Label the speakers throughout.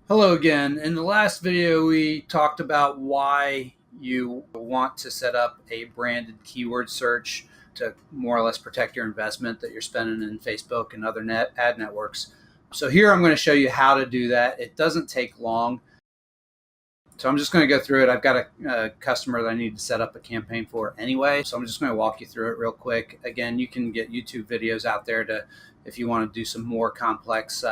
Speaker 1: Hello again. In the last video, we talked about why you want to set up a branded keyword search to more or less protect your investment that you're spending in Facebook and other ad networks. So here I'm going to show you how to do that. It doesn't take long. So I'm just going to go through it. I've got a customer that I need to set up a campaign for anyway. So I'm just going to walk you through it real quick. Again, you can get YouTube videos out there if you want to do some more complex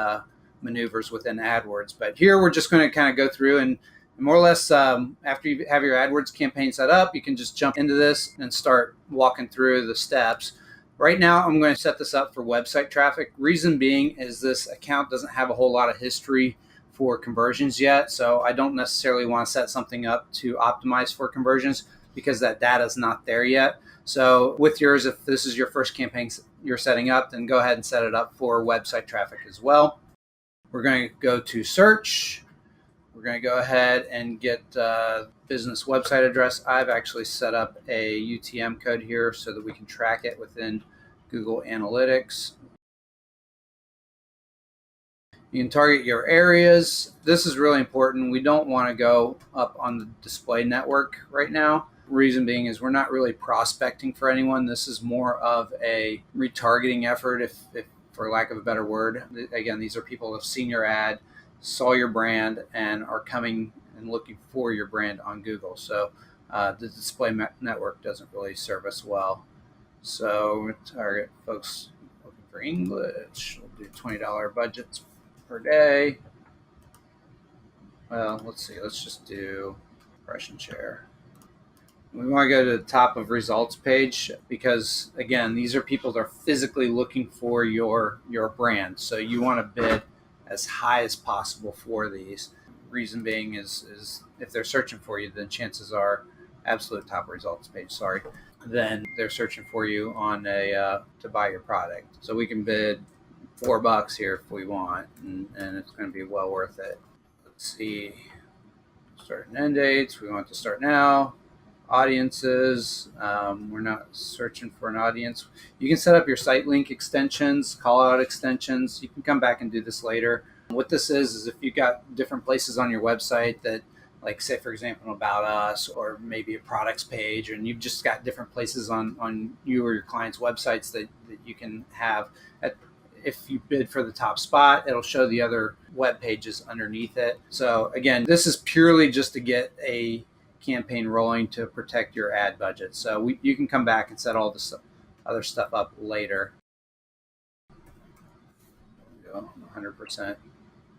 Speaker 1: maneuvers within AdWords. But here we're just going to kind of go through and more or less after you have your AdWords campaign set up, you can just jump into this and start walking through the steps. Right now, I'm going to set this up for website traffic. Reason being is this account doesn't have a whole lot of history for conversions yet. So I don't necessarily want to set something up to optimize for conversions because that data is not there yet. So with yours, if this is your first campaign you're setting up, then go ahead and set it up for website traffic as well. We're going to go to search. We're going to go ahead and get business website address. I've actually set up a UTM code here so that we can track it within Google Analytics. You can target your areas. This is really important. We don't want to go up on the display network right now. Reason being is we're not really prospecting for anyone. This is more of a retargeting effort, if for lack of a better word. Again, these are people who have seen your ad, saw your brand, and are coming and looking for your brand on Google. So the display network doesn't really serve us well. So we're going to target folks looking for English. We'll do $20 budgets per day. Well, let's see. Let's just do impression share. We want to go to the top of results page because, again, these are people that are physically looking for your brand. So you want to bid as high as possible for these. Reason being is if they're searching for you, then chances are absolute top results page. Then they're searching for you on to buy your product. So we can bid $4 here if we want, and it's going to be well worth it. Let's see, start and end dates. We want to start now. Audiences, we're not searching for an audience. You can set up your site link extensions, call out extensions. You can come back and do this later. What this is if you've got different places on your website that, like, say for example, About Us or maybe a products page, and you've just got different places on you or your client's websites that you can have. If you bid for the top spot, it'll show the other web pages underneath it. So again, this is purely just to get a campaign rolling to protect your ad budget. So you can come back and set all this other stuff up later. Go 100%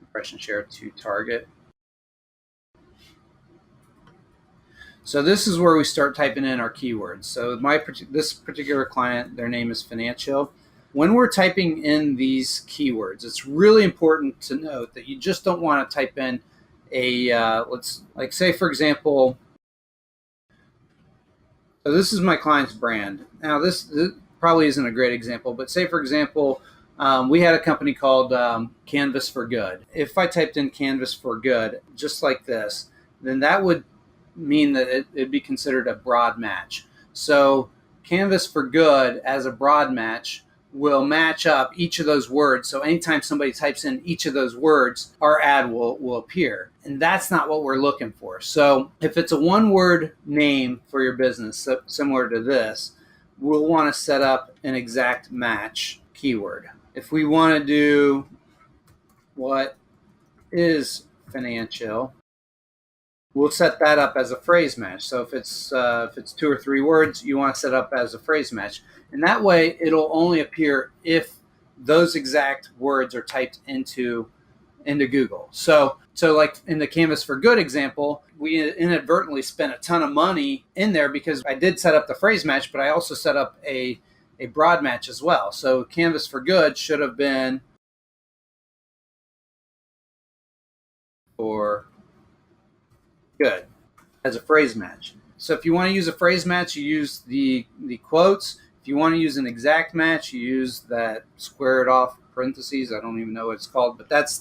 Speaker 1: impression share to target. So this is where we start typing in our keywords. So this particular client, their name is Financial. When we're typing in these keywords, it's really important to note that you just don't want to type in let's say for example, so this is my client's brand. Now this probably isn't a great example, but say for example, we had a company called Canvas for Good. If I typed in Canvas for Good, just like this, then that would mean that it'd be considered a broad match. So Canvas for Good as a broad match will match up each of those words. So anytime somebody types in each of those words, our ad will appear. And that's not what we're looking for. So if it's a one-word name for your business, similar to this, we'll want to set up an exact match keyword. If we want to do what is financial, we'll set that up as a phrase match. So if it's 2 or 3 words, you want to set up as a phrase match. And that way it'll only appear if those exact words are typed into Google. So like in the Canvas for Good example, we inadvertently spent a ton of money in there because I did set up the phrase match, but I also set up a broad match as well. So Canvas for Good should have been for good as a phrase match. So if you want to use a phrase match, you use the quotes. If you want to use an exact match, you use that squared off parentheses. I don't even know what it's called, but that's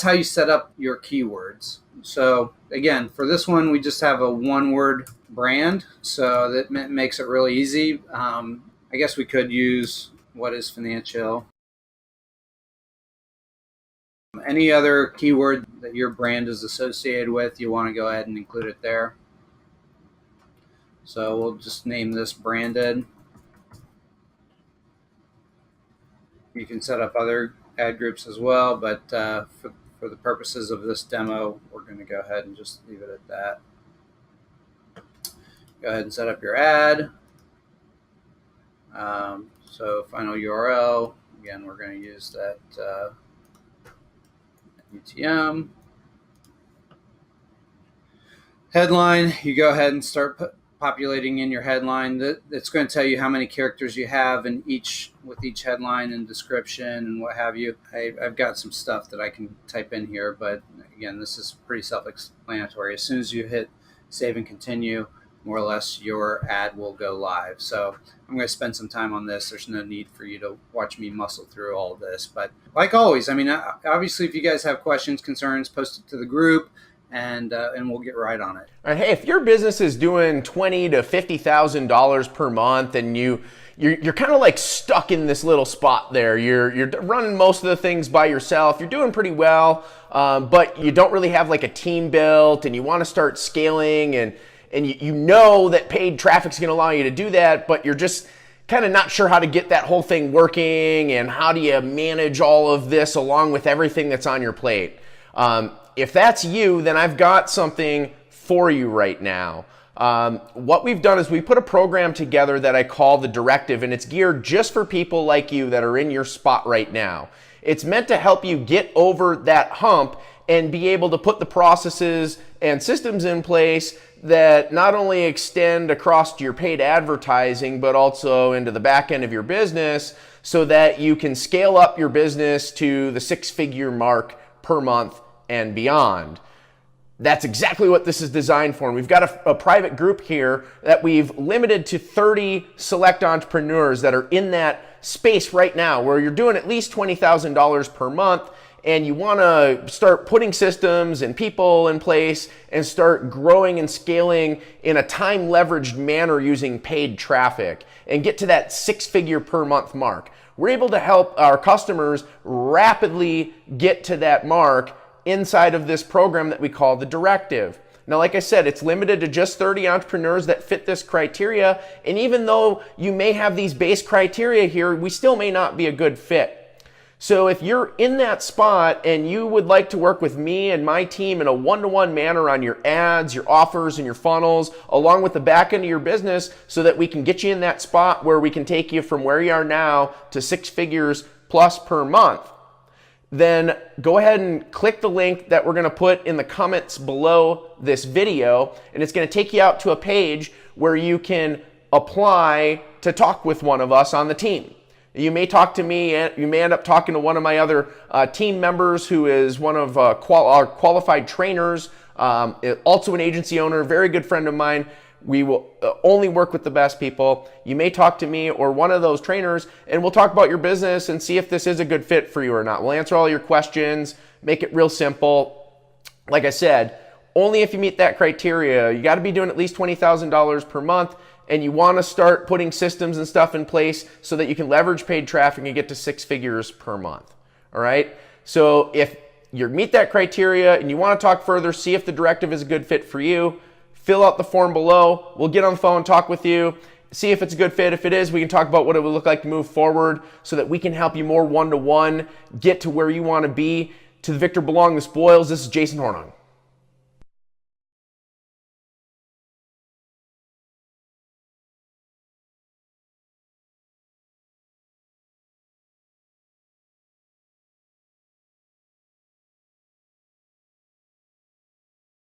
Speaker 1: how you set up your keywords. So again, for this one, we just have a one-word brand, so that makes it really easy. I guess we could use what is financial Any other keyword that your brand is associated with, you want to go ahead and include it there. So we'll just name this branded. You can set up other ad groups as well, but for the purposes of this demo, we're going to go ahead and just leave it at that. Go ahead and set up your ad. So final URL, again, we're going to use that UTM. Headline, you go ahead and start populating in your headline. It's going to tell you how many characters you have in with each headline and description and what have you. I've got some stuff that I can type in here, but again, this is pretty self-explanatory. As soon as you hit save and continue, more or less your ad will go live. So I'm going to spend some time on this. There's no need for you to watch me muscle through all of this. But like always, I mean, obviously, if you guys have questions, concerns, post it to the group, and we'll get right on it.
Speaker 2: All right, hey, if your business is doing $20,000 to $50,000 per month, and you're kind of like stuck in this little spot there. You're running most of the things by yourself. You're doing pretty well, but you don't really have like a team built, and you want to start scaling, and you know that paid traffic's going to allow you to do that, but you're just kind of not sure how to get that whole thing working, and how do you manage all of this along with everything that's on your plate. If that's you, then I've got something for you right now. What we've done is we put a program together that I call the Directive, and it's geared just for people like you that are in your spot right now. It's meant to help you get over that hump and be able to put the processes and systems in place that not only extend across to your paid advertising, but also into the back end of your business, so that you can scale up your business to the six-figure mark per month and beyond. That's exactly what this is designed for. And we've got a private group here that we've limited to 30 select entrepreneurs that are in that space right now, where you're doing at least $20,000 per month, and you want to start putting systems and people in place and start growing and scaling in a time leveraged manner using paid traffic and get to that six-figure per month mark. We're able to help our customers rapidly get to that mark inside of this program that we call the Directive. Now, like I said, it's limited to just 30 entrepreneurs that fit this criteria. And even though you may have these base criteria here, we still may not be a good fit. So if you're in that spot and you would like to work with me and my team in a one-to-one manner on your ads, your offers, and your funnels, along with the back end of your business, so that we can get you in that spot where we can take you from where you are now to six figures plus per month, then go ahead and click the link that we're going to put in the comments below this video, and it's going to take you out to a page where you can apply to talk with one of us on the team. You may talk to me, and you may end up talking to one of my other team members, who is one of our qualified trainers, also an agency owner, very good friend of mine. We will only work with the best people. You may talk to me or one of those trainers, and we'll talk about your business and see if this is a good fit for you or not. We'll answer all your questions, make it real simple. Like I said, only if you meet that criteria. You got to be doing at least $20,000 per month, and you want to start putting systems and stuff in place so that you can leverage paid traffic and get to six figures per month. All right? So if you meet that criteria and you want to talk further, see if the Directive is a good fit for you, fill out the form below. We'll get on the phone, talk with you, see if it's a good fit. If it is, we can talk about what it would look like to move forward so that we can help you more one-to-one, get to where you want to be. To the victor belong the spoils. This is Jason Hornung.